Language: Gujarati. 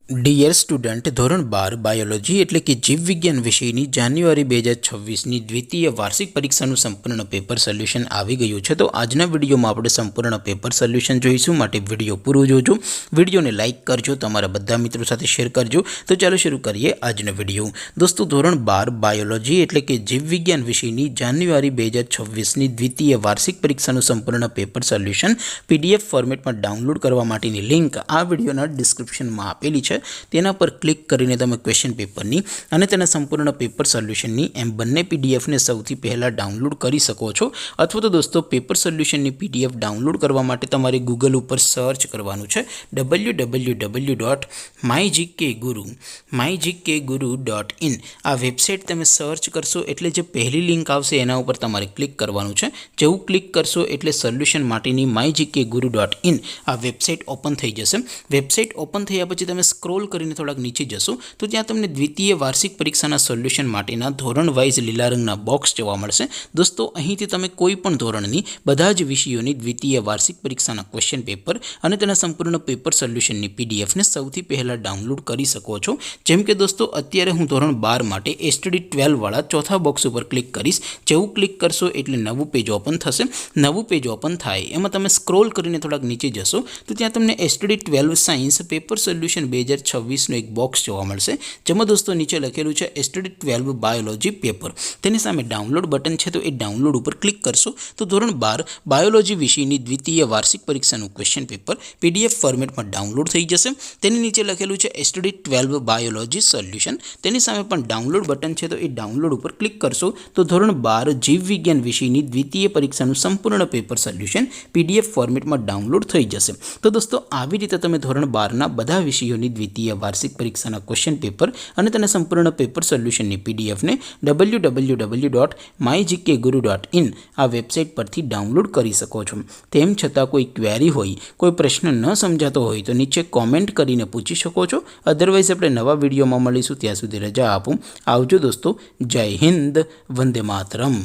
ડિયર સ્ટુડન્ટ, ધોરણ 12 બાયોલોજી એટલે કે જીવ વિજ્ઞાન વિષયની જાન્યુઆરી 2026ની દ્વિતીય વાર્ષિક પરીક્ષાનું સંપૂર્ણ પેપર સોલ્યુશન આવી ગયું છે। તો આજના વિડીયોમાં આપણે સંપૂર્ણ પેપર સોલ્યુશન જોઈશું, માટે વિડીયો પૂરો જોજો। વિડીયોને લાઇક કરજો, તમારા બધા મિત્રો સાથે શેર કરજો। તો ચાલો શરૂ કરીએ આજનો વિડીયો। દોસ્તો, ધોરણ 12 બાયોલોજી એટલે કે જીવ વિજ્ઞાન વિષયની જાન્યુઆરી 2026ની દ્વિતીય વાર્ષિક પરીક્ષાનું સંપૂર્ણ પેપર સોલ્યુશન PDF ફોર્મેટમાં ડાઉનલોડ કરવા માટેની લિંક આ વિડીયોના ડિસ્ક્રિપ્શનમાં આપેલી છે। તેના પર ક્લિક કરીને તમે ક્વેશ્ચન પેપરની અને તેના સંપૂર્ણ પેપર સોલ્યુશનની એમ બંને પીડીએફને સૌથી પહેલાં ડાઉનલોડ કરી શકો છો। અથવા તો દોસ્તો, પેપર સોલ્યુશનની પીડીએફ ડાઉનલોડ કરવા માટે તમારે ગૂગલ ઉપર સર્ચ કરવાનું છે www.mygkguru.in। આ વેબસાઇટ તમે સર્ચ કરશો એટલે જે પહેલી લિંક આવશે એના ઉપર તમારે ક્લિક કરવાનું છે। જેવું ક્લિક કરશો એટલે સોલ્યુશન માટેની mygkguru.in આ વેબસાઇટ ઓપન થઈ જશે। વેબસાઇટ ઓપન થયા પછી તમે સ્ક્રોલ કરીને થોડાક નીચે જશો તો ત્યાં તમને દ્વિતીય વાર્ષિક પરીક્ષાના સોલ્યુશન માટેના ધોરણ વાઇઝ લીલા રંગના બોક્સ જોવા મળશે। દોસ્તો, અહીંથી તમે કોઈ પણ ધોરણની બધા જ વિષયોની દ્વિતીય વાર્ષિક પરીક્ષાના ક્વેશ્ચન પેપર અને તેના સંપૂર્ણ પેપર સોલ્યુશનની પીડીએફને સૌથી પહેલાં ડાઉનલોડ કરી શકો છો। જેમ કે દોસ્તો, અત્યારે હું ધોરણ 12 માટે STD 12 વાળા ચોથા બોક્સ ઉપર ક્લિક કરીશ। જેવું ક્લિક કરશો એટલે નવું પેજ ઓપન થશે। નવું પેજ ઓપન થાય એમાં તમે સ્ક્રોલ કરીને થોડાક નીચે જશો તો ત્યાં તમને STD 12 સાયન્સ પેપર સોલ્યુશન 2026નું એક બોક્સ જોવા મળશે, જેમાં દોસ્તો નીચે લખેલું છે STD 12 બાયોલોજી પેપર। તેની સામે ડાઉનલોડ બટન છે, તો એ ડાઉનલોડ ઉપર ક્લિક કરશો તો ધોરણ 12 બાયોલોજી વિષયની દ્વિતીય વાર્ષિક પરીક્ષાનું ક્વેશ્ચન પેપર PDF ફોર્મેટમાં ડાઉનલોડ થઈ જશે। તેની નીચે લખેલું છે STD 12 બાયોલોજી સોલ્યુશન। તેની સામે પણ ડાઉનલોડ બટન છે, તો એ ડાઉનલોડ ઉપર ક્લિક કરશો તો ધોરણ 12 જીવ વિજ્ઞાન વિષયની દ્વિતીય પરીક્ષાનું સંપૂર્ણ પેપર સોલ્યુશન PDF ફોર્મેટમાં ડાઉનલોડ થઈ જશે। તો દોસ્તો, આવી રીતે તમે ધોરણ 12ના બધા વિષયોની દ્વિતીય વાર્ષિક પરીક્ષાના ક્વેશ્ચન પેપર અને તેના સંપૂર્ણ પેપર સોલ્યુશનની પીડીએફને www.mygkguru.in આ વેબસાઇટ પરથી ડાઉનલોડ કરી શકો છો। તેમ છતાં કોઈ ક્વેરી હોય, કોઈ પ્રશ્ન ન સમજાતો હોય તો નીચે કોમેન્ટ કરીને પૂછી શકો છો। અધરવાઇઝ આપણે નવા વિડીયોમાં મળીશું, ત્યાં સુધી રજા આપું। આવજો દોસ્તો, જય હિન્દ, વંદે માતરમ।